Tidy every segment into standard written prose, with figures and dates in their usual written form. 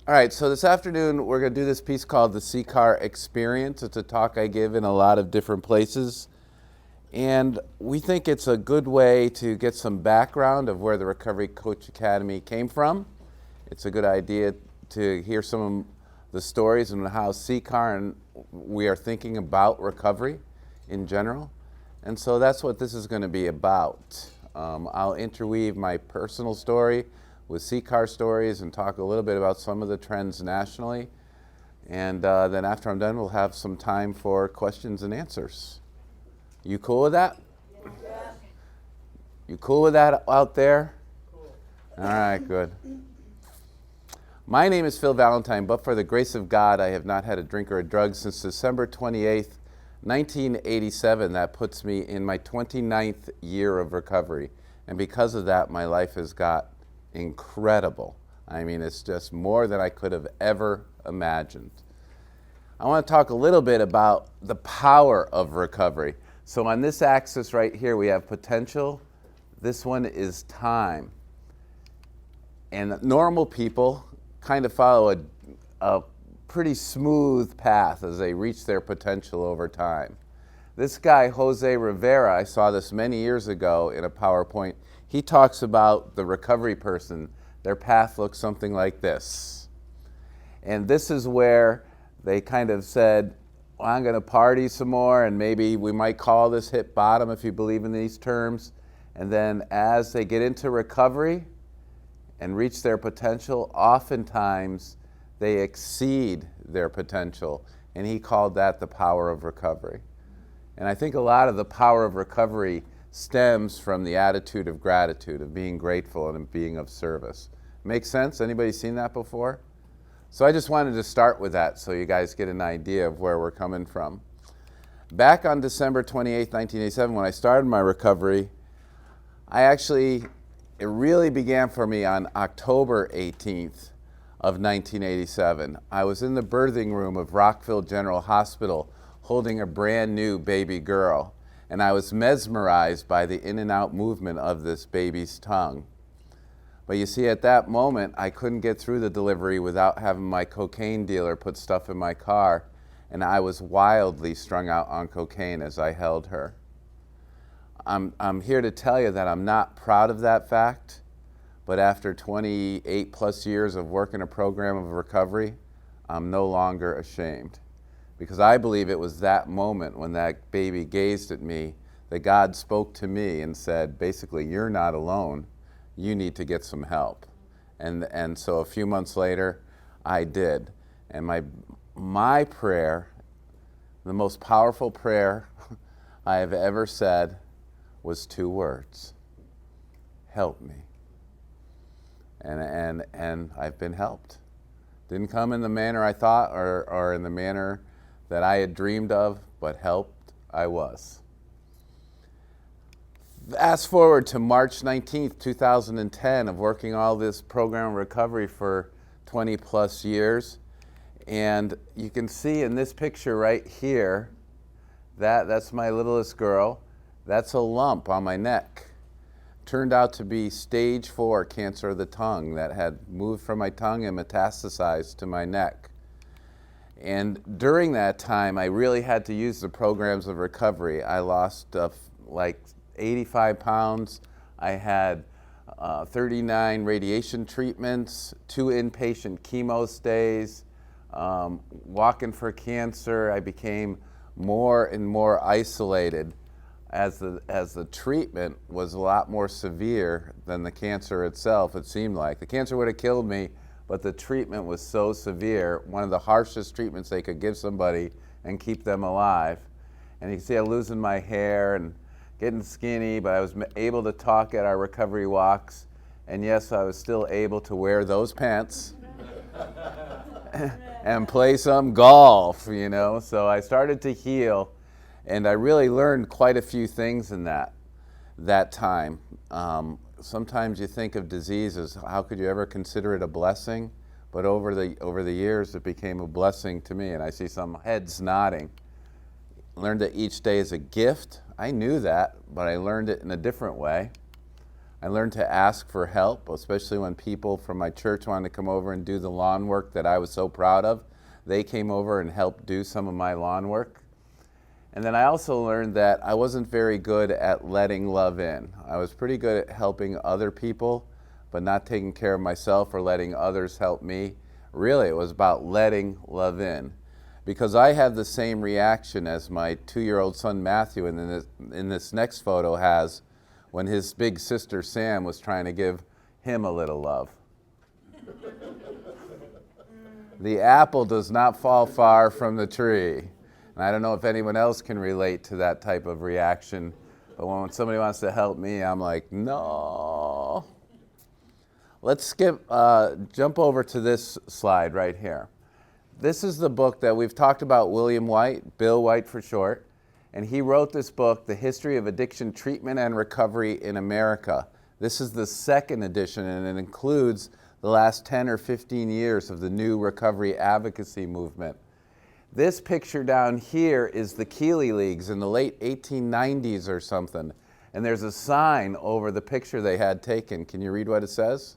All right, so this afternoon we're going to do this piece called the CCAR Experience. It's a talk I give in a lot of different places. And we think it's a good way to get some background of where the Recovery Coach Academy came from. It's a good idea to hear some of the stories and how CCAR and we are thinking about recovery in general. And so that's what this is going to be about. I'll interweave my personal story with CCAR stories and talk a little bit about some of the trends nationally. And then after I'm done, we'll have some time for questions and answers. You cool with that? Yeah. You cool with that out there? Cool. All right, good. My name is Phil Valentine, but for the grace of God, I have not had a drink or a drug since December 28th, 1987. That puts me in my 29th year of recovery. And because of that, my life has got incredible. I mean, it's just more than I could have ever imagined. I want to talk a little bit about the power of recovery. So on this axis right here, we have potential. This one is time. And normal people kind of follow a pretty smooth path as they reach their potential over time. This guy, Jose Rivera, I saw this many years ago in a PowerPoint. He talks about the recovery person. Their path looks something like this. And this is where they kind of said, well, I'm going to party some more, and maybe we might call this hit bottom if you believe in these terms. And then as they get into recovery and reach their potential, oftentimes they exceed their potential. And he called that the power of recovery. And I think a lot of the power of recovery stems from the attitude of gratitude, of being grateful and being of service. Make sense? Anybody seen that before? So I just wanted to start with that so you guys get an idea of where we're coming from. Back on December 28, 1987, when I started my recovery, it really began for me on October 18th of 1987. I was in the birthing room of Rockville General Hospital holding a brand new baby girl. And I was mesmerized by the in and out movement of this baby's tongue. But you see, at that moment, I couldn't get through the delivery without having my cocaine dealer put stuff in my car, and I was wildly strung out on cocaine as I held her. I'm here to tell you that I'm not proud of that fact, but after 28 plus years of working a program of recovery, I'm no longer ashamed. Because I believe it was that moment when that baby gazed at me that God spoke to me and said, basically, you're not alone. You need to get some help. And so a few months later, I did. And my prayer, the most powerful prayer I have ever said, was 2 words: help me. And I've been helped. Didn't come in the manner I thought or in the manner that I had dreamed of, but helped I was. Fast forward to March 19th, 2010, of working all this program recovery for 20 plus years. And you can see in this picture right here, that's my littlest girl. That's a lump on my neck. Turned out to be stage 4 cancer of the tongue that had moved from my tongue and metastasized to my neck. And during that time, I really had to use the programs of recovery. I lost like 85 pounds. I had 39 radiation treatments, 2 inpatient chemo stays, walking for cancer. I became more and more isolated as the treatment was a lot more severe than the cancer itself, it seemed like. The cancer would have killed me, but the treatment was so severe, one of the harshest treatments they could give somebody and keep them alive. And you can see I'm losing my hair and getting skinny, but I was able to talk at our recovery walks. And yes, I was still able to wear those pants and play some golf, you know. So I started to heal, and I really learned quite a few things in that time. Sometimes you think of disease as how could you ever consider it a blessing? But over the years, it became a blessing to me, and I see some heads nodding. Learned that each day is a gift. I knew that, but I learned it in a different way. I learned to ask for help, especially when people from my church wanted to come over and do the lawn work that I was so proud of. They came over and helped do some of my lawn work. And then I also learned that I wasn't very good at letting love in. I was pretty good at helping other people, but not taking care of myself or letting others help me. Really, it was about letting love in. Because I had the same reaction as my 2-year-old son Matthew in this next photo has when his big sister Sam was trying to give him a little love. The apple does not fall far from the tree. And I don't know if anyone else can relate to that type of reaction, but when somebody wants to help me, I'm like, no. Let's jump over to this slide right here. This is the book that we've talked about, William White, Bill White for short, and he wrote this book, The History of Addiction Treatment and Recovery in America. This is the second edition, and it includes the last 10 or 15 years of the new recovery advocacy movement. This picture down here is the Keeley Leagues in the late 1890s or something, and there's a sign over the picture they had taken. Can you read what it says?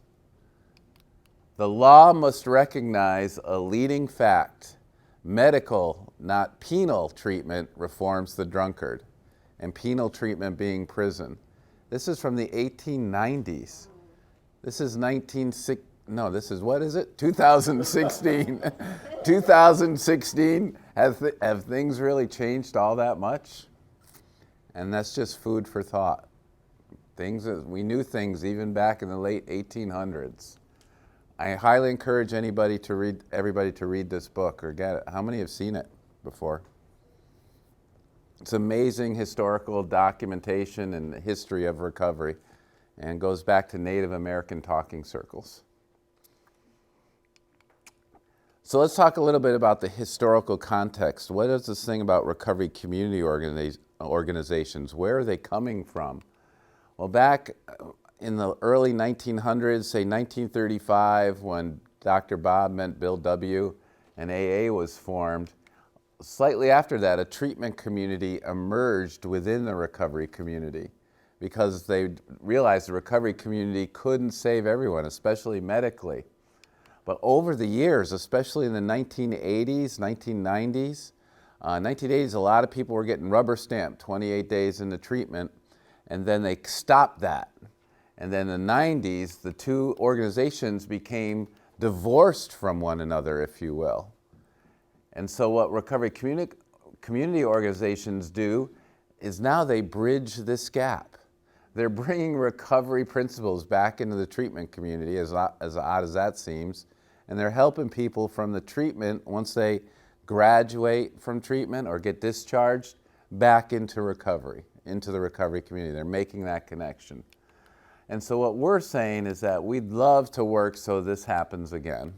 The law must recognize a leading fact. Medical, not penal treatment reforms the drunkard, and penal treatment being prison. This is from the 1890s. This is 2016. 2016. Have things really changed all that much? And that's just food for thought. We knew things even back in the late 1800s. I highly encourage everybody to read this book or get it. How many have seen it before? It's amazing historical documentation and history of recovery, and goes back to Native American talking circles. So let's talk a little bit about the historical context. What is this thing about recovery community organizations? Where are they coming from? Well, back in the early 1900s, say 1935, when Dr. Bob meant Bill W. and AA was formed, slightly after that, a treatment community emerged within the recovery community because they realized the recovery community couldn't save everyone, especially medically. But over the years, especially in the 1980s, 1990s, 1980s, a lot of people were getting rubber stamped 28 days into treatment, and then they stopped that. And then in the 90s, the two organizations became divorced from one another, if you will. And so what recovery community organizations do is now they bridge this gap. They're bringing recovery principles back into the treatment community, as odd as that seems, and they're helping people from the treatment, once they graduate from treatment or get discharged, back into recovery, into the recovery community. They're making that connection. And so what we're saying is that we'd love to work so this happens again,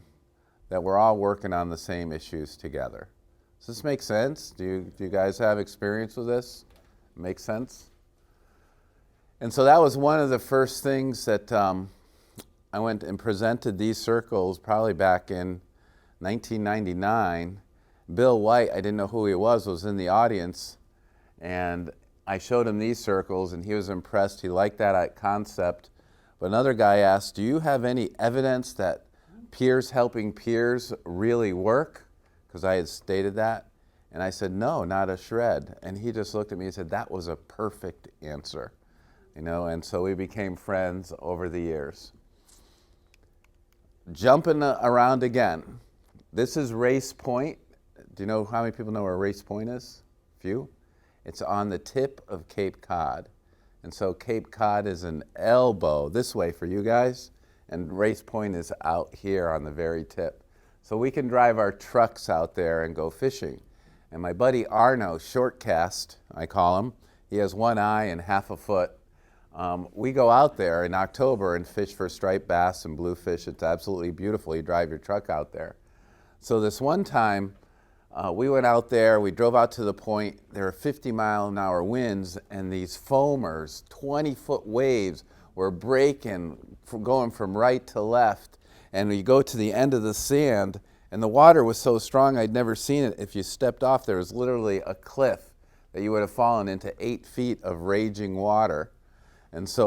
that we're all working on the same issues together. Does this make sense? Do you guys have experience with this? Make sense? And so that was one of the first things that I went and presented these circles probably back in 1999. Bill White, I didn't know who he was in the audience, and I showed him these circles, and he was impressed. He liked that concept. But another guy asked, do you have any evidence that peers helping peers really work? Because I had stated that. And I said, no, not a shred. And he just looked at me and said, that was a perfect answer. And so we became friends over the years. Jumping around again. This is Race Point. Do you know how many people know where Race Point is? Few? It's on the tip of Cape Cod. And so Cape Cod is an elbow this way for you guys, and Race Point is out here on the very tip. So we can drive our trucks out there and go fishing. And my buddy Arno, Shortcast, I call him, he has one eye and half a foot. We go out there in October and fish for striped bass and bluefish. It's absolutely beautiful. You drive your truck out there. So this one time, we went out there, we drove out to the point, there were 50-mile-an-hour winds, and these foamers, 20-foot waves, were breaking, going from right to left. And you go to the end of the sand, and the water was so strong I'd never seen it. If you stepped off, there was literally a cliff that you would have fallen into 8 feet of raging water. And so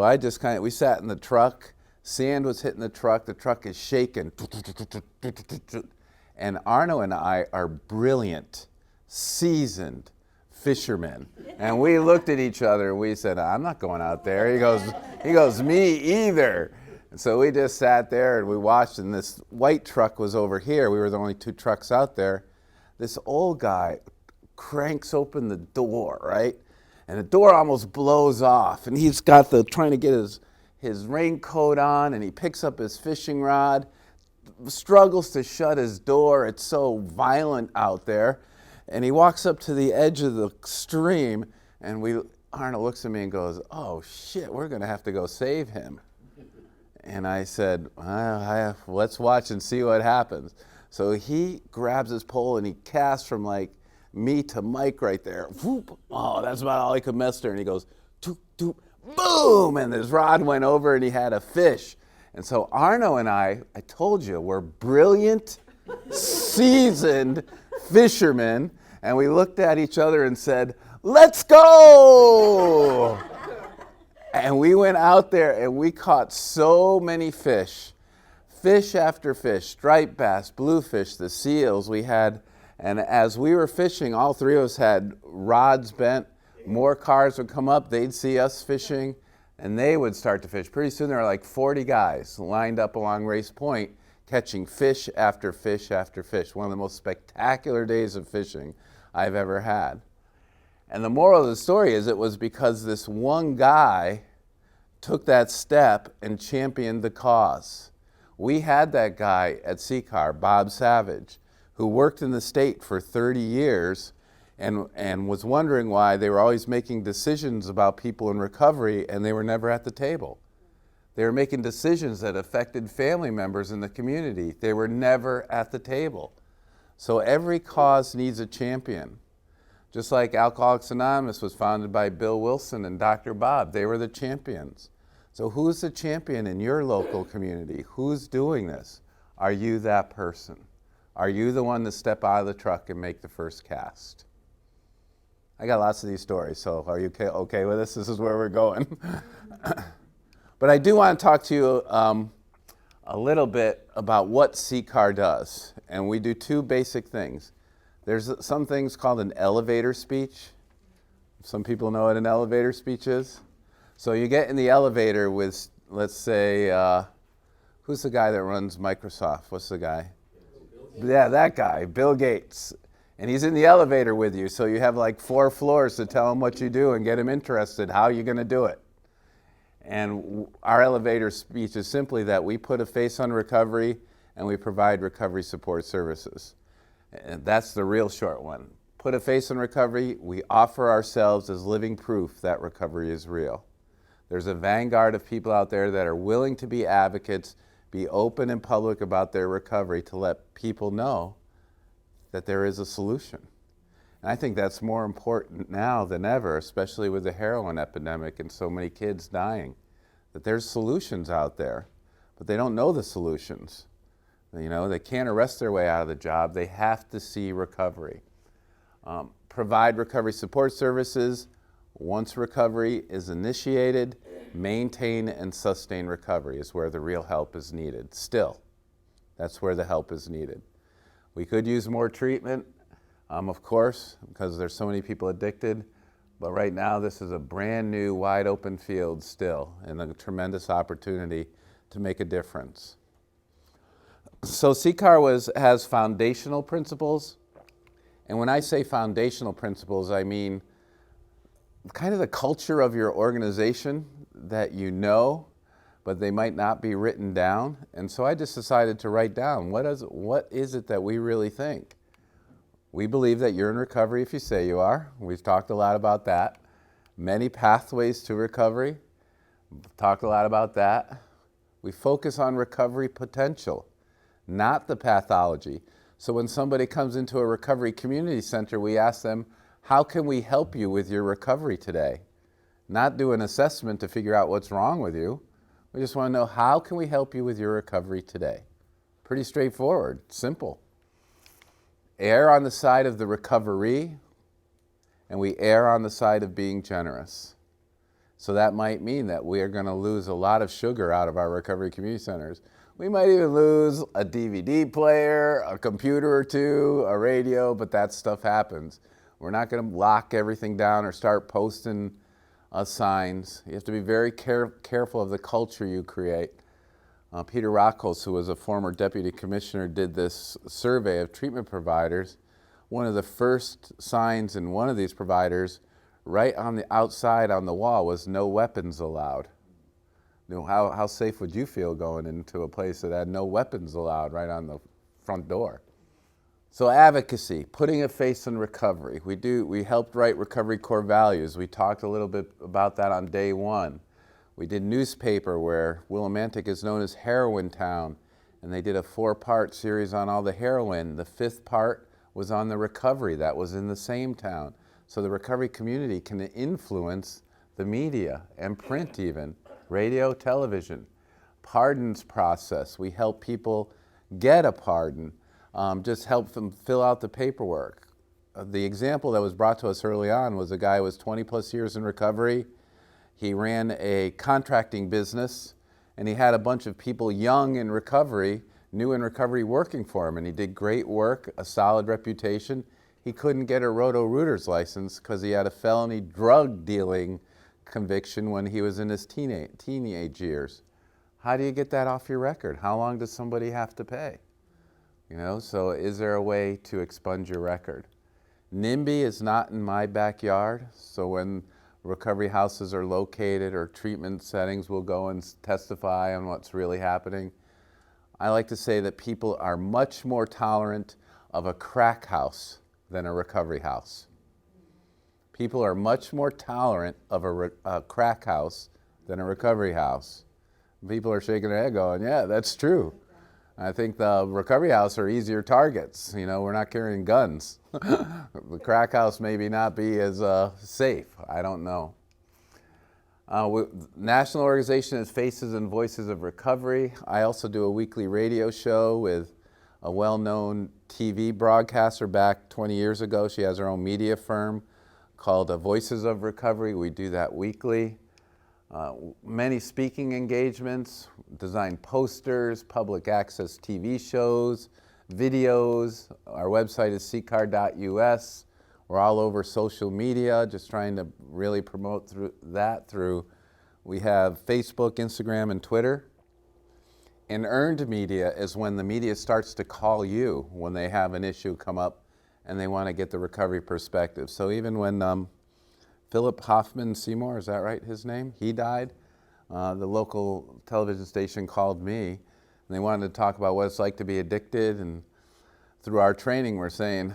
we sat in the truck, sand was hitting the truck is shaking. And Arno and I are brilliant, seasoned fishermen. And we looked at each other and we said, I'm not going out there. He goes, me either. And so we just sat there and we watched, and this white truck was over here. We were the only 2 trucks out there. This old guy cranks open the door, right? And the door almost blows off, and he's got trying to get his raincoat on, and he picks up his fishing rod, struggles to shut his door. It's so violent out there. And he walks up to the edge of the stream, and Arnold looks at me and goes, oh shit, we're gonna have to go save him. And I said, let's watch and see what happens. So he grabs his pole and he casts from like me to Mike right there. Whoop. Oh, that's about all he could muster. And he goes, doop, doop, boom, and his rod went over and he had a fish. And so Arno and I told you, we're brilliant, seasoned fishermen, and we looked at each other and said, let's go! And we went out there and we caught so many fish after fish, striped bass, bluefish, the seals we had. And as we were fishing, all 3 of us had rods bent. More cars would come up, they'd see us fishing, and they would start to fish. Pretty soon there were like 40 guys lined up along Race Point, catching fish after fish after fish. One of the most spectacular days of fishing I've ever had. And the moral of the story is it was because this one guy took that step and championed the cause. We had that guy at CCAR, Bob Savage, who worked in the state for 30 years and was wondering why they were always making decisions about people in recovery and they were never at the table. They were making decisions that affected family members in the community. They were never at the table. So every cause needs a champion. Just like Alcoholics Anonymous was founded by Bill Wilson and Dr. Bob, they were the champions. So who's the champion in your local community? Who's doing this? Are you that person? Are you the one to step out of the truck and make the first cast? I got lots of these stories, so are you okay with this? This is where we're going. But I do want to talk to you a little bit about what CCAR does. And we do 2 basic things. There's some things called an elevator speech. Some people know what an elevator speech is. So you get in the elevator with, let's say, who's the guy that runs Microsoft? What's the guy? Yeah, that guy, Bill Gates. And he's in the elevator with you, so you have like 4 floors to tell him what you do and get him interested. How are you going to do it? And our elevator speech is simply that we put a face on recovery and we provide recovery support services. And that's the real short one. Put a face on recovery, we offer ourselves as living proof that recovery is real. There's a vanguard of people out there that are willing to be advocates, be open and public about their recovery to let people know that there is a solution. And I think that's more important now than ever, especially with the heroin epidemic and so many kids dying, that there's solutions out there, but they don't know the solutions. You know, they can't arrest their way out of the job. They have to see recovery. Provide recovery support services. Once recovery is initiated, maintain and sustain recovery is where the real help is needed. Still, that's where the help is needed. We could use more treatment, of course, because there's so many people addicted, but right now this is a brand new, wide open field still, and a tremendous opportunity to make a difference. So CCAR has foundational principles, and when I say foundational principles, I mean kind of the culture of your organization that you know, but they might not be written down. And so I just decided to write down, what is it that we really think? We believe that you're in recovery if you say you are. We've talked a lot about that. Many pathways to recovery. We've talked a lot about that. We focus on recovery potential, not the pathology. So when somebody comes into a recovery community center, we ask them, how can we help you with your recovery today? Not do an assessment to figure out what's wrong with you. We just want to know, how can we help you with your recovery today? Pretty straightforward, simple. Err on the side of the recovery, and we err on the side of being generous. So that might mean that we are going to lose a lot of sugar out of our recovery community centers. We might even lose a DVD player, a computer or two, a radio, but that stuff happens. We're not going to lock everything down or start posting signs. You have to be very careful of the culture you create. Peter Rockholz, who was a former deputy commissioner, did this survey of treatment providers. One of the first signs in one of these providers, right on the outside on the wall, was "No weapons allowed." You know, how safe would you feel going into a place that had no weapons allowed right on the front door? So advocacy, putting a face in recovery. We helped write recovery core values. We talked a little bit about that on day one. We did newspaper where Willimantic is known as Heroin Town, and they did a 4-part series on all the heroin. The 5th part was on the recovery that was in the same town. So the recovery community can influence the media and print even, radio, television. Pardons process, we help people get a pardon, just help them fill out the paperwork. The example that was brought to us early on was a guy who was 20 plus years in recovery. He ran a contracting business, and he had a bunch of people young in recovery, new in recovery, working for him, and he did great work, a solid reputation. He couldn't get a Roto-Rooter's license because he had a felony drug dealing conviction when he was in his teenage years. How do you get that off your record? How long does somebody have to pay? You know, so is there a way to expunge your record? NIMBY is not in my backyard, so when recovery houses are located or treatment settings, we'll go and testify on what's really happening. I like to say that people are much more tolerant of a crack house than a recovery house. People are much more tolerant of a crack house than a recovery house. People are shaking their head going, yeah, that's true. I think the recovery house are easier targets. You know, we're not carrying guns. The crack house maybe not be as safe. I don't know. National organization is Faces and Voices of Recovery. I also do a weekly radio show with a well-known TV broadcaster back 20 years ago. She has her own media firm called Voices of Recovery. We do that weekly. Many speaking engagements, design posters, public access TV shows, videos. Our website is CCAR.us. We're all over social media, just trying to really promote through. We have Facebook, Instagram, and Twitter. And earned media is when the media starts to call you when they have an issue come up and they want to get the recovery perspective. So even when Philip Hoffman Seymour, is that right, his name? He died. The local television station called me, and they wanted to talk about what it's like to be addicted. And through our training, we're saying,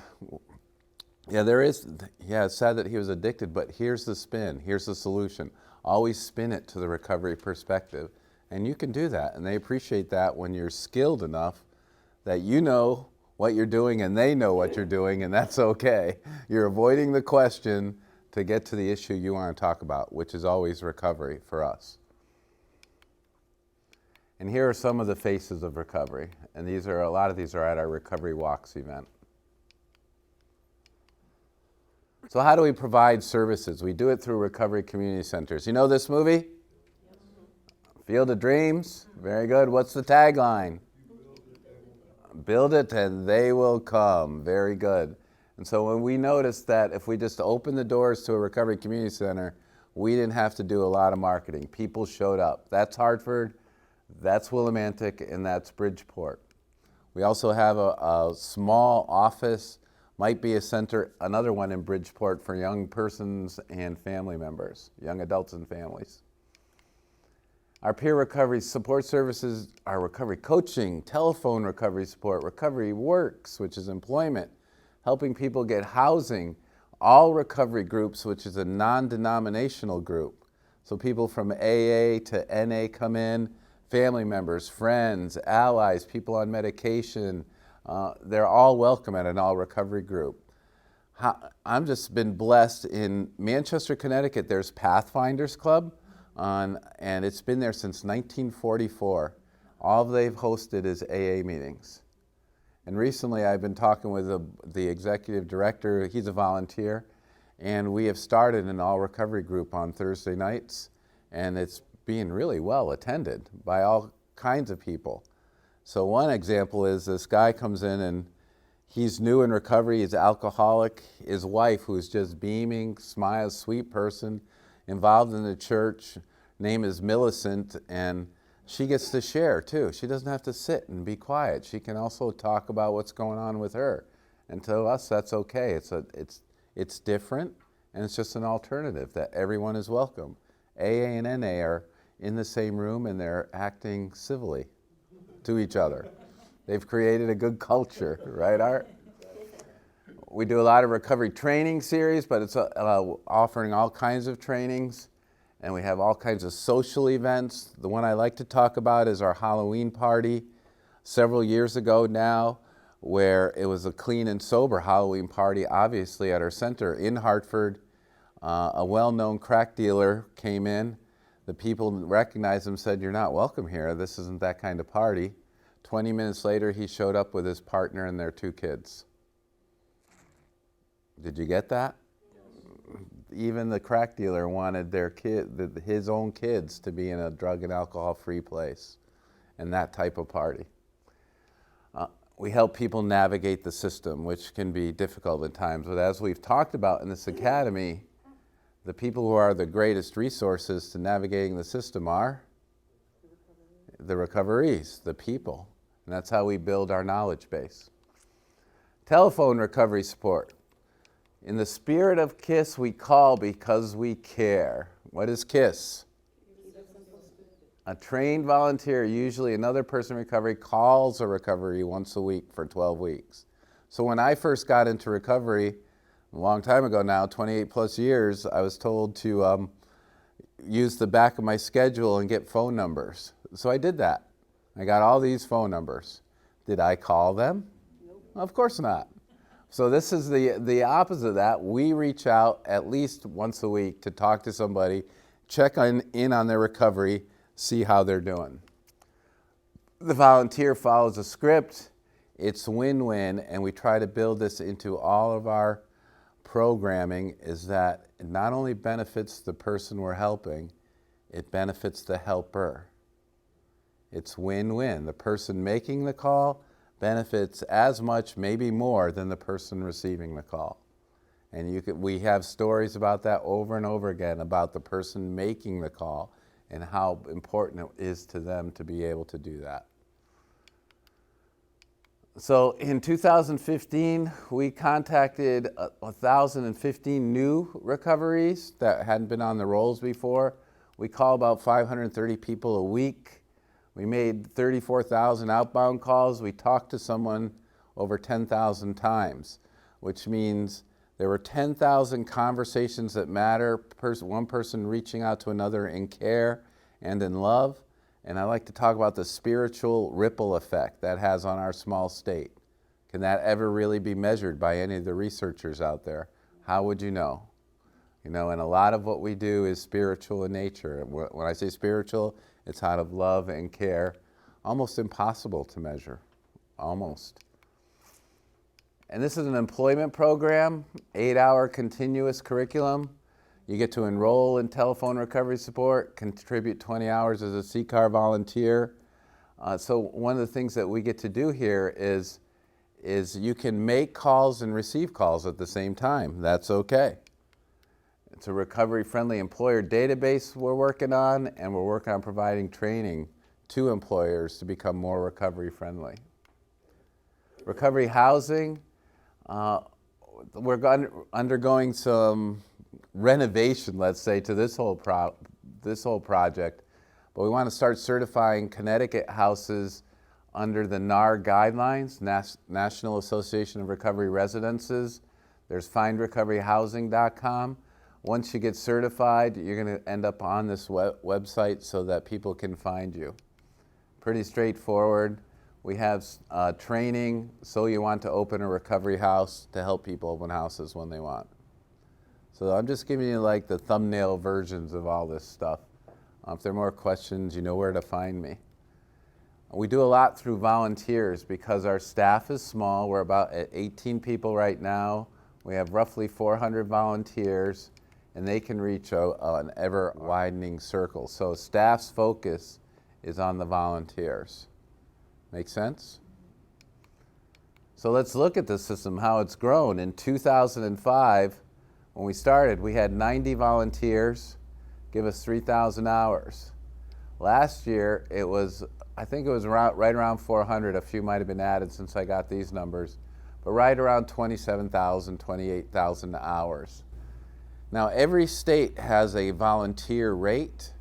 yeah, it's sad that he was addicted, but here's the spin, here's the solution. Always spin it to the recovery perspective. And you can do that, and they appreciate that when you're skilled enough that you know what you're doing and they know what you're doing, and that's okay. You're avoiding the question to get to the issue you want to talk about, which is always recovery for us. And here are some of the faces of recovery, and a lot of these are at our Recovery Walks event. So how do we provide services? We do it through recovery community centers. You know this movie? Field of Dreams? Very good. What's the tagline? Build it and they will come. Very good. And so when we noticed that if we just opened the doors to a recovery community center, we didn't have to do a lot of marketing. People showed up. That's Hartford, that's Willimantic, and that's Bridgeport. We also have a small office, might be a center, another one in Bridgeport for young persons and family members, young adults and families. Our peer recovery support services are recovery coaching, telephone recovery support, Recovery Works, which is employment, helping people get housing, all recovery groups, which is a non-denominational group. So people from AA to NA come in, family members, friends, allies, people on medication, they're all welcome at an all recovery group. I've just been blessed in Manchester, Connecticut, there's Pathfinders Club, and it's been there since 1944. All they've hosted is AA meetings. And recently I've been talking with the executive director, he's a volunteer, And we have started an all recovery group on Thursday nights, and it's being really well attended by all kinds of people. So one example is this guy comes in and he's new in recovery, he's alcoholic. His wife, who's just beaming, smiles, sweet person, involved in the church, name is Millicent, and she gets to share too. She doesn't have to sit and be quiet. She can also talk about what's going on with her. And to us, that's okay. It's different, and it's just an alternative that everyone is welcome. AA and NA are in the same room, and they're acting civilly to each other. They've created a good culture, right, Art? We do a lot of recovery training series, but it's offering all kinds of trainings, and we have all kinds of social events. The one I like to talk about is our Halloween party several years ago now, where it was a clean and sober Halloween party, obviously at our center in Hartford. A well-known crack dealer came in. The people recognized him, said, "You're not welcome here. This isn't that kind of party." 20 minutes later, he showed up with his partner and their 2 kids. Did you get that? Yes. Even the crack dealer wanted his own kids to be in a drug and alcohol-free place, and that type of party. We help people navigate the system, which can be difficult at times. But as we've talked about in this academy, the people who are the greatest resources to navigating the system are the recoverees, the people. And that's how we build our knowledge base. Telephone recovery support. In the spirit of KISS, we call because we care. What is KISS? A trained volunteer, usually another person in recovery, calls a recovery once a week for 12 weeks. So when I first got into recovery, a long time ago now, 28 plus years, I was told to use the back of my schedule and get phone numbers. So I did that. I got all these phone numbers. Did I call them? Nope. Of course not. So this is the opposite of that. We reach out at least once a week to talk to somebody, check in on their recovery, see how they're doing. The volunteer follows a script. It's win-win, and we try to build this into all of our programming, is that it not only benefits the person we're helping, it benefits the helper. It's win-win. The person making the call benefits as much, maybe more, than the person receiving the call. And we have stories about that over and over again, about the person making the call and how important it is to them to be able to do that. So in 2015, we contacted 1,015 new recoveries that hadn't been on the rolls before. We call about 530 people a week. We made 34,000 outbound calls. We talked to someone over 10,000 times, which means there were 10,000 conversations that matter, one person reaching out to another in care and in love. And I like to talk about the spiritual ripple effect that has on our small state. Can that ever really be measured by any of the researchers out there? How would you know? And a lot of what we do is spiritual in nature. When I say spiritual, it's out of love and care. Almost impossible to measure, almost. And this is an employment program, 8-hour continuous curriculum. You get to enroll in telephone recovery support, contribute 20 hours as a CCAR volunteer. So one of the things that we get to do here is you can make calls and receive calls at the same time. That's okay. It's a recovery-friendly employer database we're working on, and we're working on providing training to employers to become more recovery-friendly. Recovery housing, we're undergoing some renovation, let's say, to this whole project, but we want to start certifying Connecticut houses under the NARR guidelines, National Association of Recovery Residences. There's findrecoveryhousing.com. Once you get certified, you're going to end up on this website so that people can find you. Pretty straightforward. We have training, so you want to open a recovery house, to help people open houses when they want. So I'm just giving you like the thumbnail versions of all this stuff. If there are more questions, you know where to find me. We do a lot through volunteers because our staff is small. We're about at 18 people right now. We have roughly 400 volunteers, and they can reach an ever-widening circle. So staff's focus is on the volunteers. Make sense? So let's look at the system, how it's grown. In 2005, when we started, we had 90 volunteers, give us 3,000 hours. Last year, I think it was right around 400. A few might have been added since I got these numbers, but right around 27,000, 28,000 hours. Now, every state has a volunteer rate.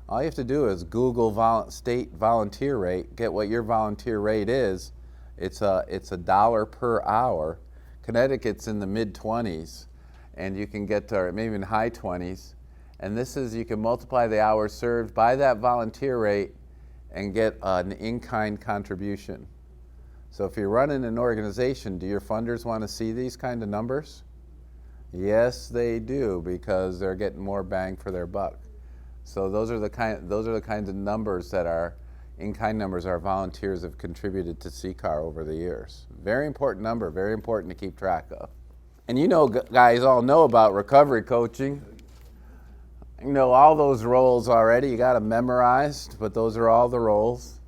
All you have to do is Google state volunteer rate, get what your volunteer rate is. It's $1 per hour. Connecticut's in the mid-20s, and you can get to maybe even high 20s. And this is, you can multiply the hours served by that volunteer rate and get an in-kind contribution. So if you're running an organization, do your funders want to see these kind of numbers? Yes, they do, because they're getting more bang for their buck. So those are the kinds of numbers that are in-kind numbers our volunteers have contributed to CCAR over the years. Very important number, very important to keep track of. And you know, guys all know about recovery coaching. You know all those roles already. You got them memorized, but those are all the roles.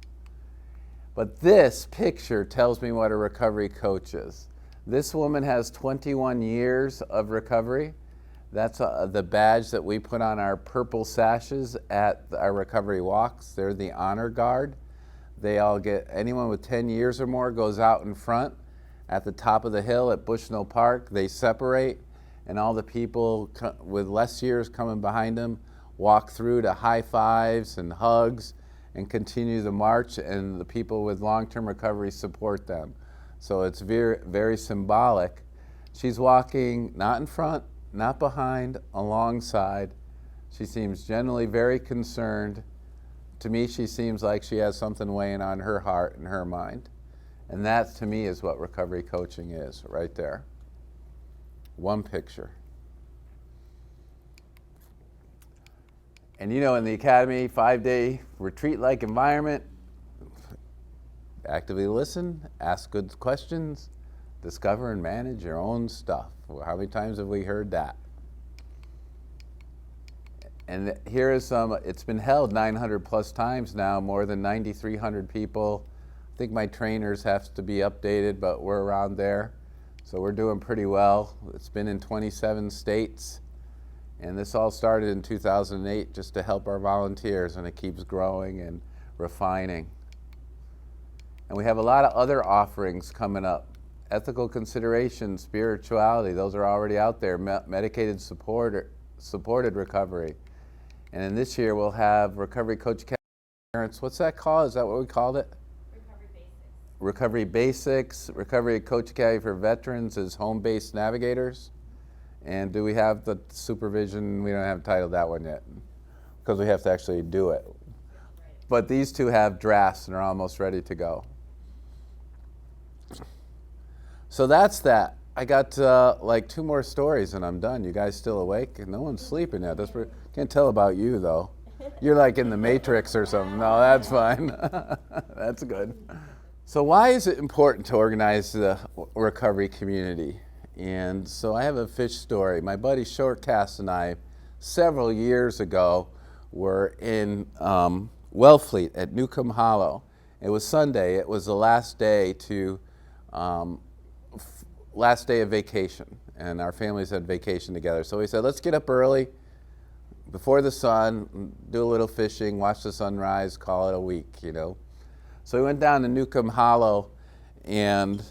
But this picture tells me what a recovery coach is. This woman has 21 years of recovery. That's the badge that we put on our purple sashes at our recovery walks. They're the honor guard. They all get, anyone with 10 years or more goes out in front at the top of the hill at Bushnell Park. They separate, and all the people with less years coming behind them walk through to high fives and hugs and continue the march, and the people with long-term recovery support them. So it's very, very symbolic. She's walking not in front, not behind, alongside. She seems generally very concerned. To me, she seems like she has something weighing on her heart and her mind. And that, to me, is what recovery coaching is, right there. One picture. And you know, in the academy, 5-day retreat-like environment, actively listen, ask good questions, discover and manage your own stuff. How many times have we heard that? And here is some, it's been held 900 plus times now, more than 9,300 people. I think my trainers have to be updated, but we're around there. So we're doing pretty well. It's been in 27 states. And this all started in 2008 just to help our volunteers, and it keeps growing and refining. And we have a lot of other offerings coming up. Ethical consideration, spirituality, those are already out there. Medicated supported recovery. And then this year we'll have Recovery Coach Parents. What's that called? Is that what we called it? Recovery Basics. Recovery Coach Academy for Veterans is Home-Based Navigators. And do we have the supervision? We don't have titled that one yet because we have to actually do it. But these two have drafts and are almost ready to go. So that's that. I got like 2 more stories and I'm done. You guys still awake? No one's sleeping yet. Can't tell about you though. You're like in the Matrix or something. No, that's fine. That's good. So why is it important to organize the recovery community? And so I have a fish story. My buddy Shortcast and I, several years ago, were in Wellfleet at Newcomb Hollow. It was Sunday. It was the last day of vacation, and our families had vacation together. So we said, let's get up early before the sun, do a little fishing, watch the sunrise, call it a week, you know. So we went down to Newcomb Hollow, and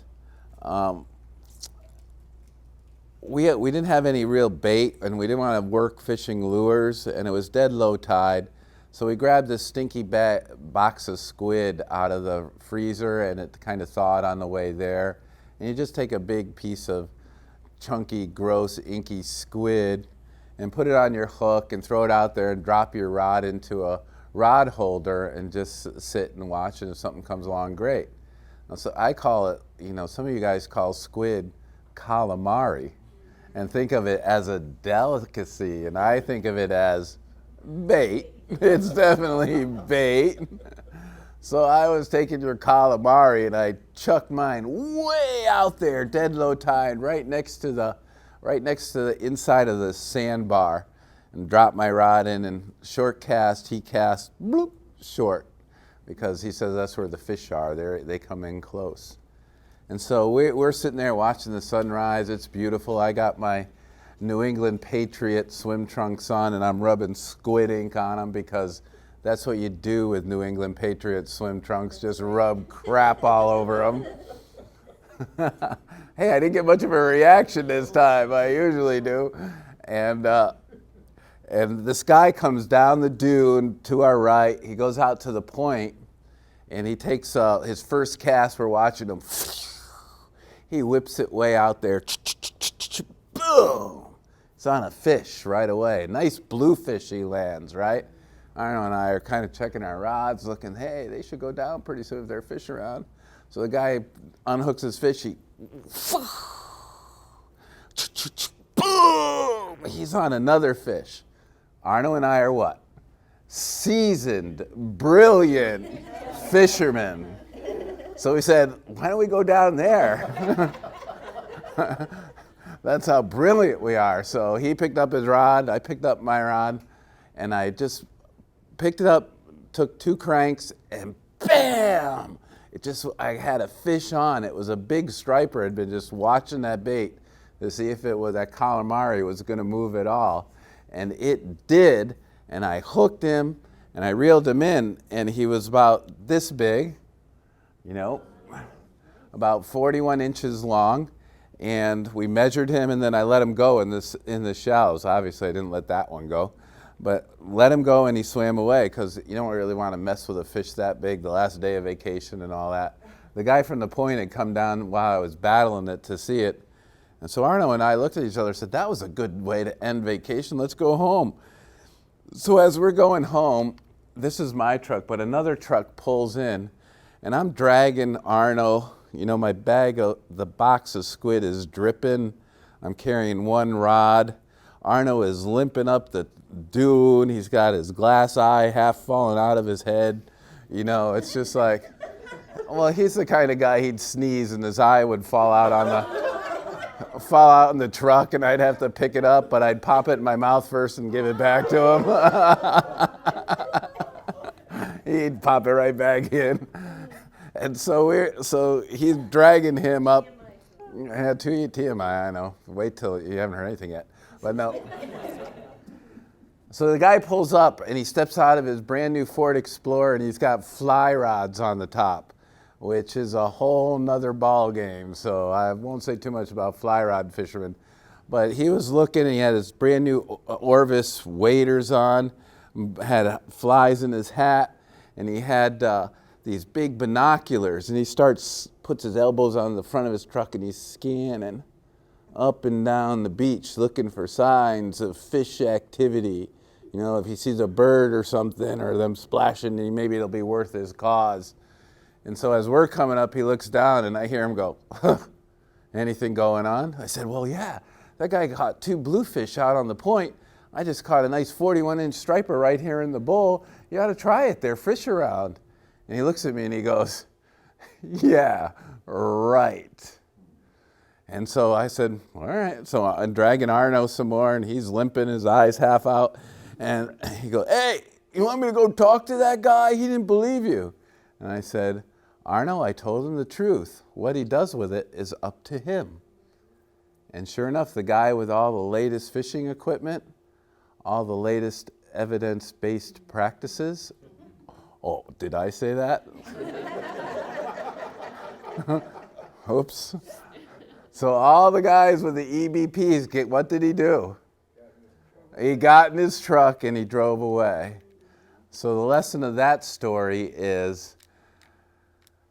we didn't have any real bait, and we didn't want to work fishing lures, and it was dead low tide. So we grabbed this stinky box of squid out of the freezer, and it kind of thawed on the way there. And you just take a big piece of chunky, gross, inky squid and put it on your hook and throw it out there and drop your rod into a rod holder and just sit and watch, and if something comes along, great. So I call it, you know, some of you guys call squid calamari and think of it as a delicacy, and I think of it as bait. It's definitely bait. So I was taking your calamari and I chucked mine way out there, dead low tide, right next to the inside of the sandbar, and dropped my rod in, and short cast, he cast, bloop, short, because he says that's where the fish are. They come in close. And so we're sitting there watching the sunrise. It's beautiful. I got my New England Patriot swim trunks on, and I'm rubbing squid ink on them, because that's what you do with New England Patriot swim trunks, just rub crap all over them. Hey, I didn't get much of a reaction this time. I usually do. And this guy comes down the dune to our right. He goes out to the point, and he takes his first cast. We're watching him. He whips it way out there. Boom! It's on a fish right away. Nice bluefish he lands, right? Arno and I are kind of checking our rods, looking, hey, they should go down pretty soon if there are fish around. So the guy unhooks his fish. Boom! He's on another fish. Arno and I are what? Seasoned, brilliant fishermen. So we said, why don't we go down there? That's how brilliant we are. So he picked up his rod, I picked up my rod, and I just picked it up, took 2 cranks, and bam! I had a fish on. It was a big striper. I'd been just watching that bait to see if that calamari was going to move at all. And it did, and I hooked him, and I reeled him in, and he was about this big, about 41 inches long. And we measured him, and then I let him go in the shallows. Obviously, I didn't let that one go. But let him go, and he swam away, because you don't really want to mess with a fish that big the last day of vacation and all that. The guy from the point had come down while I was battling it to see it. And so Arno and I looked at each other and said, that was a good way to end vacation. Let's go home. So as we're going home, this is my truck, but another truck pulls in, and I'm dragging Arno. My bag, the box of squid is dripping. I'm carrying 1 rod. Arno is limping up the dune. He's got his glass eye half falling out of his head. It's just like, well, he's the kind of guy, he'd sneeze and his eye would fall out in the truck, and I'd have to pick it up, but I'd pop it in my mouth first and give it back to him. He'd pop it right back in. And so he's dragging him up. Yeah, TMI, I know. Wait till you haven't heard anything yet. But no. So the guy pulls up, and he steps out of his brand new Ford Explorer, and he's got fly rods on the top, which is a whole nother ball game. So I won't say too much about fly rod fishermen. But he was looking, and he had his brand new Orvis waders on, had flies in his hat, and he had these big binoculars, and he puts his elbows on the front of his truck, and he's scanning up and down the beach looking for signs of fish activity. If he sees a bird or something, or them splashing, maybe it'll be worth his cause. And so as we're coming up, he looks down, and I hear him go, anything going on? I said, well, yeah, that guy caught 2 bluefish out on the point. I just caught a nice 41-inch striper right here in the bowl. You ought to try it. There are fish around. And he looks at me and he goes, yeah, right. And so I said, all right. So I'm dragging Arno some more, and he's limping, his eyes half out. And he goes, hey, you want me to go talk to that guy? He didn't believe you. And I said, Arno, I told him the truth. What he does with it is up to him. And sure enough, the guy with all the latest fishing equipment, all the latest evidence-based practices. Oh, did I say that? Oops. So all the guys with the EBPs, what did he do? He got in his truck and he drove away. So the lesson of that story is,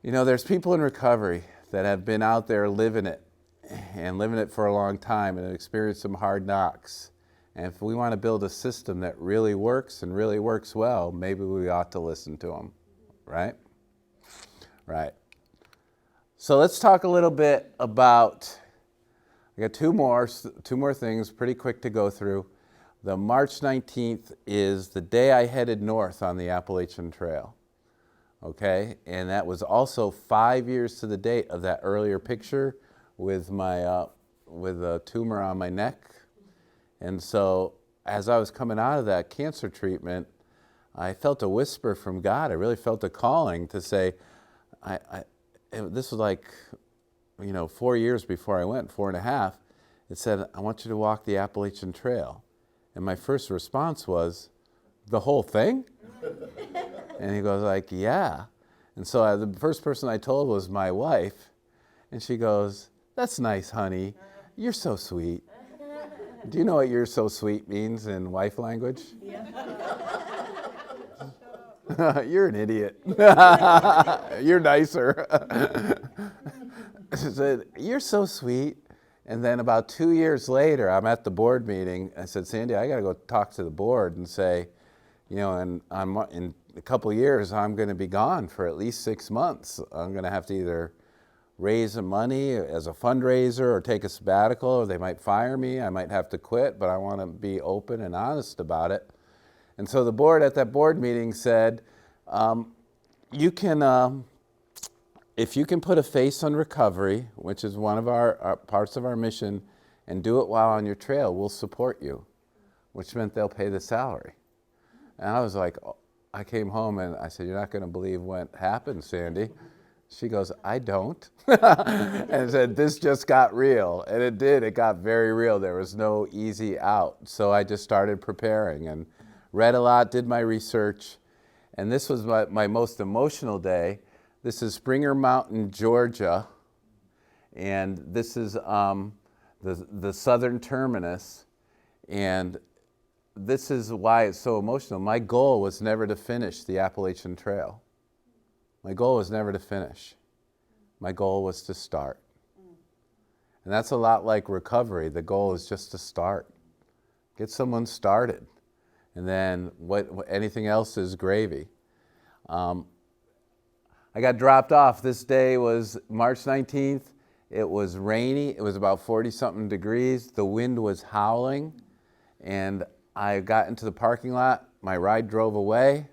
there's people in recovery that have been out there living it for a long time and have experienced some hard knocks. And if we want to build a system that really works and really works well, maybe we ought to listen to them, right? Right. So let's talk a little bit about, I got two more things, pretty quick to go through. The March 19th is the day I headed north on the Appalachian Trail. okay? And that was also 5 years to the date of that earlier picture with my with a tumor on my neck. And so as I was coming out of that cancer treatment, I felt a whisper from God. I really felt a calling to say, this was like, 4 years before I went, 4.5. It said, I want you to walk the Appalachian Trail. And my first response was, the whole thing? And he goes like, yeah. And so the first person I told was my wife. And she goes, that's nice, honey. You're so sweet. Do you know what you're so sweet means in wife language? Yeah. You're an idiot. You're nicer. She said, you're so sweet. And then about 2 years later, I'm at the board meeting. I said, Sandy, I got to go talk to the board and say, in a couple of years, I'm going to be gone for at least 6 months. I'm going to have to either raise the money as a fundraiser or take a sabbatical, or they might fire me. I might have to quit, but I want to be open and honest about it. And so the board at that board meeting said, you can, if you can put a face on recovery, which is one of our parts of our mission, and do it while on your trail, we'll support you, which meant they'll pay the salary. And I was like, I came home and I said, you're not going to believe what happened, Sandy. She goes, I don't. And said, this just got real. And it did. It got very real. There was no easy out. So I just started preparing and read a lot, did my research. And this was my most emotional day. This is Springer Mountain, Georgia. And this is the southern terminus. And this is why it's so emotional. My goal was never to finish the Appalachian Trail. My goal was never to finish. My goal was to start. And that's a lot like recovery. The goal is just to start. Get someone started. And then anything else is gravy. I got dropped off. This day was March 19th. It was rainy. It was about 40-something degrees. The wind was howling. And I got into the parking lot. My ride drove away.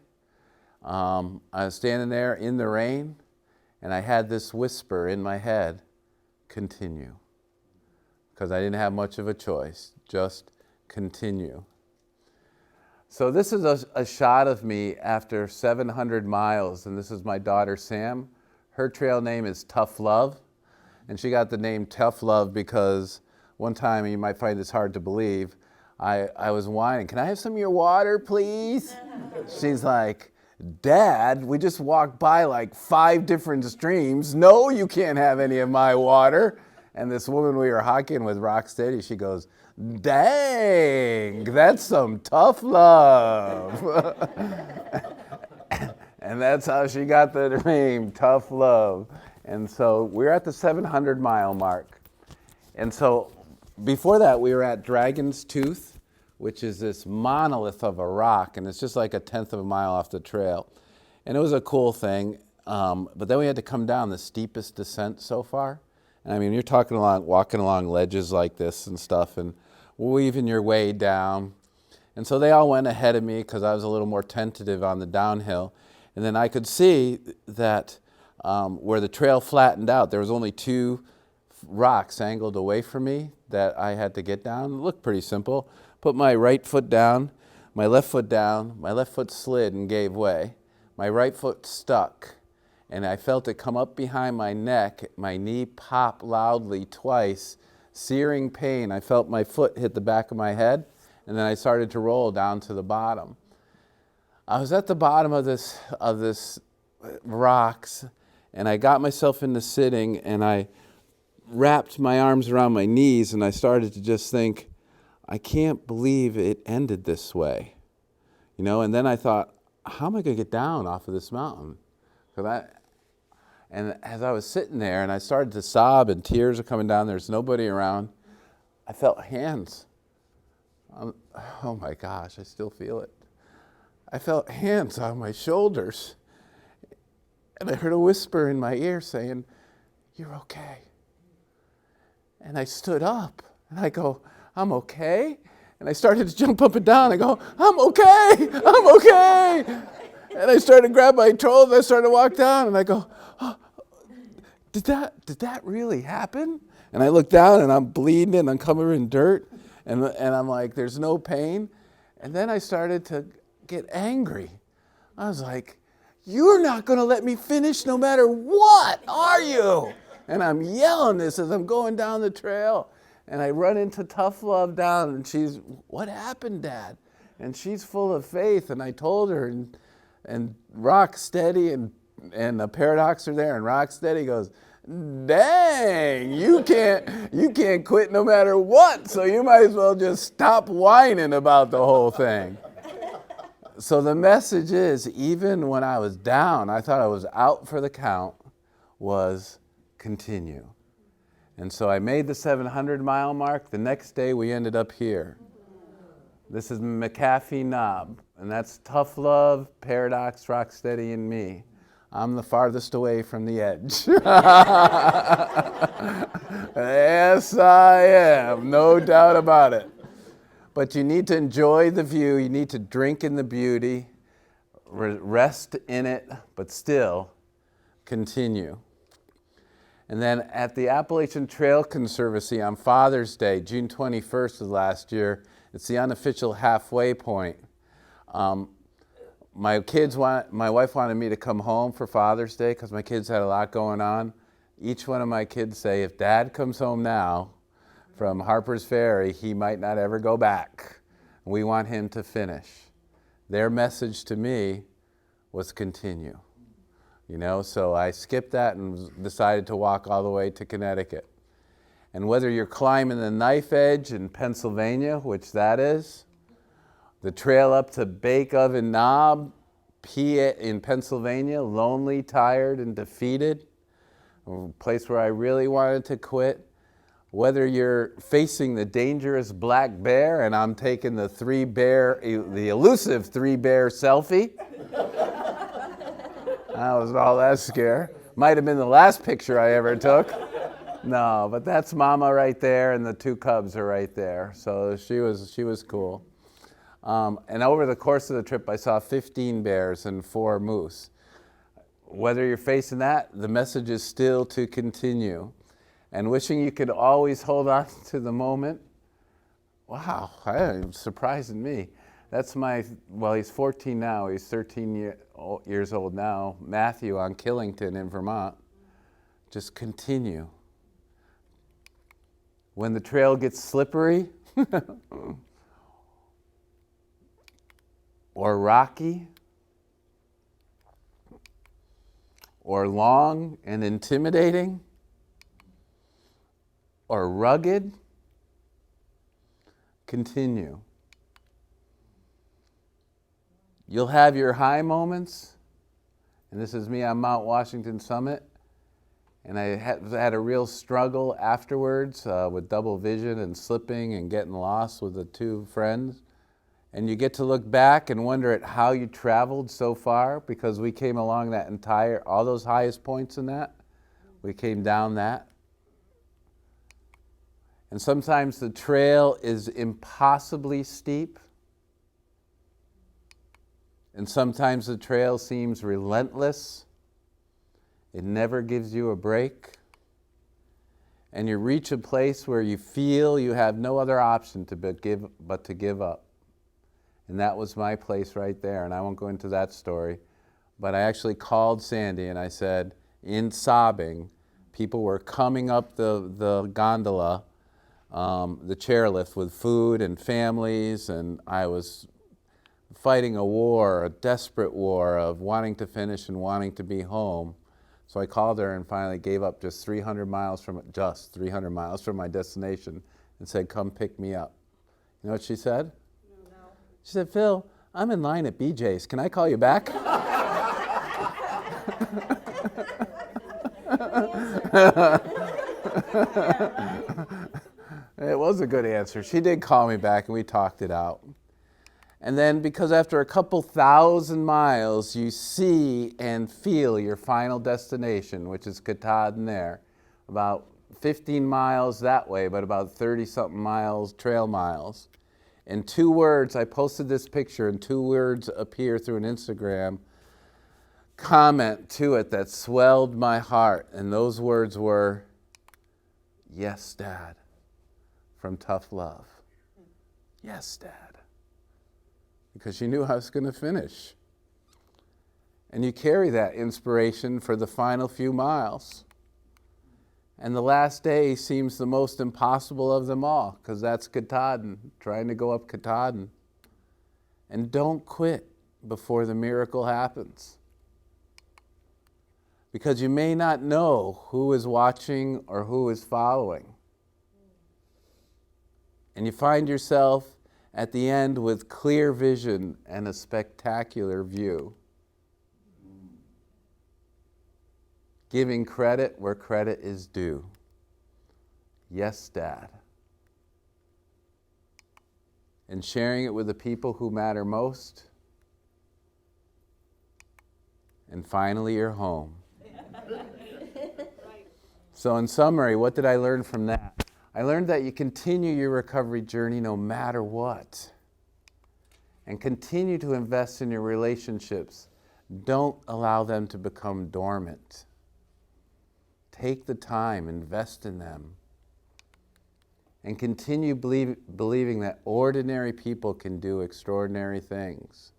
I was standing there in the rain, and I had this whisper in my head, continue. Because I didn't have much of a choice, just continue. So this is a shot of me after 700 miles, and this is my daughter Sam. Her trail name is Tough Love, and she got the name Tough Love because one time, and you might find this hard to believe, I was whining, can I have some of your water, please? She's like, Dad, we just walked by like 5 different streams. No, you can't have any of my water. And this woman we were hiking with, Rocksteady, she goes, dang, that's some tough love. And that's how she got the name, Tough Love. And so we're at the 700-mile mark. And so before that, we were at Dragon's Tooth, which is this monolith of a rock, and it's just like 1/10 of a mile off the trail. And it was a cool thing, but then we had to come down the steepest descent so far. And I mean, you're walking along ledges like this and stuff, and weaving your way down. And so they all went ahead of me because I was a little more tentative on the downhill. And then I could see that where the trail flattened out, there was only 2 rocks angled away from me that I had to get down. It looked pretty simple. Put my right foot down, my left foot down, my left foot slid and gave way. My right foot stuck, and I felt it come up behind my neck. My knee popped loudly twice, searing pain. I felt my foot hit the back of my head, and then I started to roll down to the bottom. I was at the bottom of this rocks, and I got myself into sitting, and I wrapped my arms around my knees, and I started to just think, I can't believe it ended this way. And then I thought, how am I going to get down off of this mountain? And as I was sitting there and I started to sob and tears are coming down, there's nobody around, I felt hands. Oh my gosh, I still feel it. I felt hands on my shoulders. And I heard a whisper in my ear saying, you're okay. And I stood up and I go, I'm okay. And I started to jump up and down. I go, I'm okay, I'm okay. And I started to grab my controller, and I started to walk down, and I go, oh, did that really happen? And I look down, and I'm bleeding, and I'm covered in dirt, and I'm like, there's no pain. And then I started to get angry. I was like, you're not going to let me finish no matter what, are you? And I'm yelling this as I'm going down the trail. And I run into Tough Love down, and she's, what happened, Dad? And she's full of faith, and I told her, and Rocksteady and the Paradox are there, and Rocksteady goes, dang, you can't quit no matter what, so you might as well just stop whining about the whole thing. So the message is, even when I was down, I thought I was out for the count, was continue. And so I made the 700-mile mark. The next day we ended up here. This is McAfee Knob, and that's Tough Love, Paradox, Rocksteady, and me. I'm the farthest away from the edge. Yes, I am, no doubt about it. But you need to enjoy the view, you need to drink in the beauty, rest in it, but still continue. And then at the Appalachian Trail Conservancy on Father's Day, June 21st of last year, it's the unofficial halfway point. My wife wanted me to come home for Father's Day because my kids had a lot going on. Each one of my kids say, if Dad comes home now from Harper's Ferry, he might not ever go back. We want him to finish. Their message to me was continue. So I skipped that and decided to walk all the way to Connecticut. And whether you're climbing the Knife Edge in Pennsylvania, which that is, the trail up to Bake Oven Knob in Pennsylvania, lonely, tired, and defeated, a place where I really wanted to quit, whether you're facing the dangerous black bear and I'm taking the elusive three-bear selfie, I was all that scared. Might have been the last picture I ever took. No, but that's Mama right there, and the two cubs are right there. So she was cool. And over the course of the trip, I saw 15 bears and 4 moose. Whether you're facing that, the message is still to continue. And wishing you could always hold on to the moment. Wow, surprising me. That's he's 14 now, he's 13 years old now, Matthew on Killington in Vermont. Just continue. When the trail gets slippery or rocky or long and intimidating or rugged, continue. You'll have your high moments, and this is me on Mount Washington Summit, and I had a real struggle afterwards with double vision and slipping and getting lost with the 2 friends. And you get to look back and wonder at how you traveled so far, because we came along all those highest points in that, we came down that. And sometimes the trail is impossibly steep. And sometimes the trail seems relentless. It never gives you a break. And you reach a place where you feel you have no other option but to give up. And that was my place right there. And I won't go into that story. But I actually called Sandy and I said, in sobbing, people were coming up the gondola, the chairlift with food and families, and I was fighting a desperate war of wanting to finish and wanting to be home. So I called her and finally gave up just 300 miles from my destination and said, come pick me up. You know what she said? No. She said, Phil, I'm in line at BJ's. Can I call you back? It was a good answer. She did call me back and we talked it out. And then because after a couple thousand miles, you see and feel your final destination, which is Katahdin there. About 15 miles that way, but about 30-something trail miles. In 2 words, I posted this picture and 2 words appear through an Instagram. comment to it that swelled my heart, and those words were, "Yes, Dad," from Tough Love. Yes, Dad. Because she knew I was going to finish. And you carry that inspiration for the final few miles. And the last day seems the most impossible of them all, because that's Katahdin, trying to go up Katahdin. And don't quit before the miracle happens. Because you may not know who is watching or who is following. And you find yourself at the end with clear vision and a spectacular view. Giving credit where credit is due. Yes, Dad. And sharing it with the people who matter most. And finally, you're home. So in summary, what did I learn from that? I learned that you continue your recovery journey no matter what. And continue to invest in your relationships. Don't allow them to become dormant. Take the time, invest in them. And continue believing that ordinary people can do extraordinary things.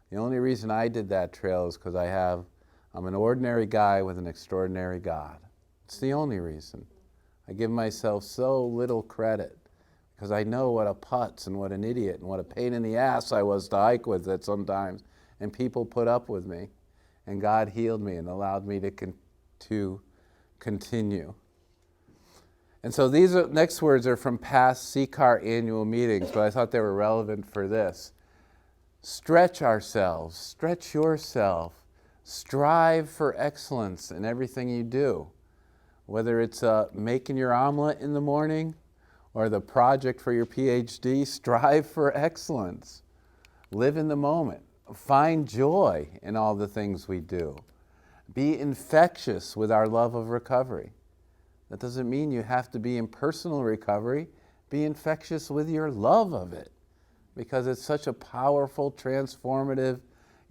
The only reason I did that trail is because I'm an ordinary guy with an extraordinary God. It's the only reason. I give myself so little credit because I know what a putz and what an idiot and what a pain in the ass I was to hike with at sometimes, and people put up with me, and God healed me and allowed me to continue. And so these next words are from past CCAR annual meetings, but I thought they were relevant for this. Stretch ourselves, stretch yourself, strive for excellence in everything you do. Whether it's making your omelet in the morning or the project for your PhD, strive for excellence. Live in the moment. Find joy in all the things we do. Be infectious with our love of recovery. That doesn't mean you have to be in personal recovery. Be infectious with your love of it, because it's such a powerful, transformative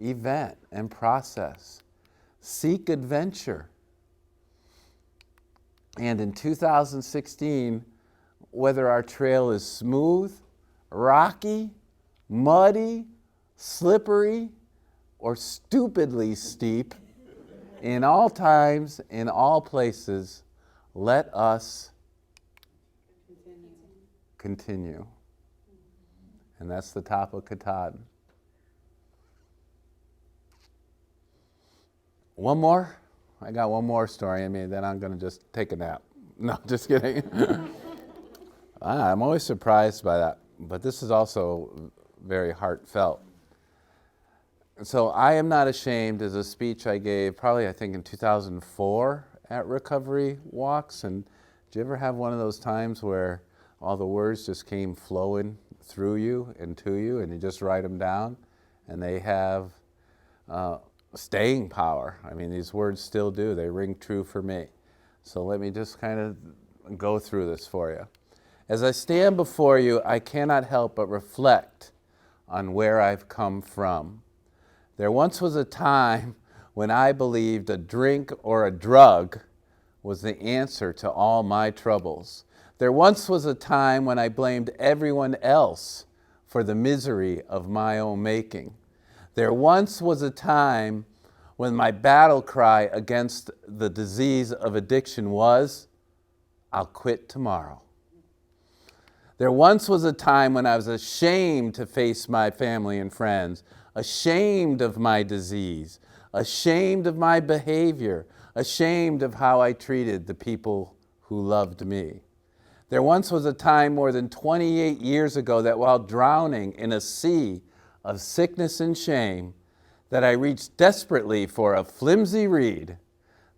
event and process. Seek adventure. And in 2016, whether our trail is smooth, rocky, muddy, slippery, or stupidly steep, in all times, in all places, let us continue. And that's the top of Katahdin. One more? I got one more story. Then I'm going to just take a nap. No, just kidding. I'm always surprised by that, but this is also very heartfelt. So I am not ashamed is a speech I gave probably, I think, in 2004 at Recovery Walks. And did you ever have one of those times where all the words just came flowing through you and to you, and you just write them down, and they have staying power? These words still do. They ring true for me. So let me just kind of go through this for you. As I stand before you, I cannot help but reflect on where I've come from. There once was a time when I believed a drink or a drug was the answer to all my troubles. There once was a time when I blamed everyone else for the misery of my own making. There once was a time when my battle cry against the disease of addiction was, "I'll quit tomorrow." There once was a time when I was ashamed to face my family and friends, ashamed of my disease, ashamed of my behavior, ashamed of how I treated the people who loved me. There once was a time more than 28 years ago that while drowning in a sea of sickness and shame, that I reached desperately for a flimsy reed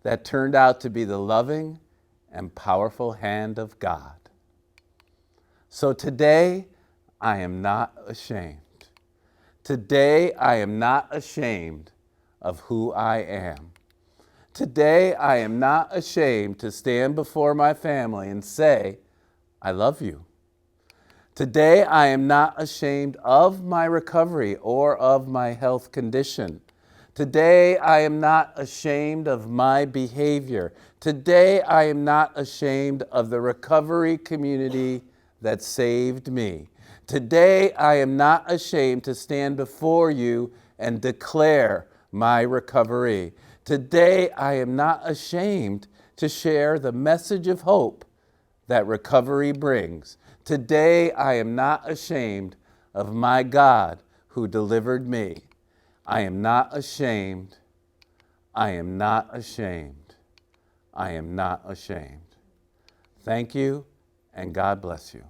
that turned out to be the loving and powerful hand of God. So today, I am not ashamed. Today, I am not ashamed of who I am. Today, I am not ashamed to stand before my family and say, "I love you." Today, I am not ashamed of my recovery or of my health condition. Today, I am not ashamed of my behavior. Today, I am not ashamed of the recovery community that saved me. Today, I am not ashamed to stand before you and declare my recovery. Today, I am not ashamed to share the message of hope that recovery brings. Today, I am not ashamed of my God who delivered me. I am not ashamed. I am not ashamed. I am not ashamed. Thank you, and God bless you.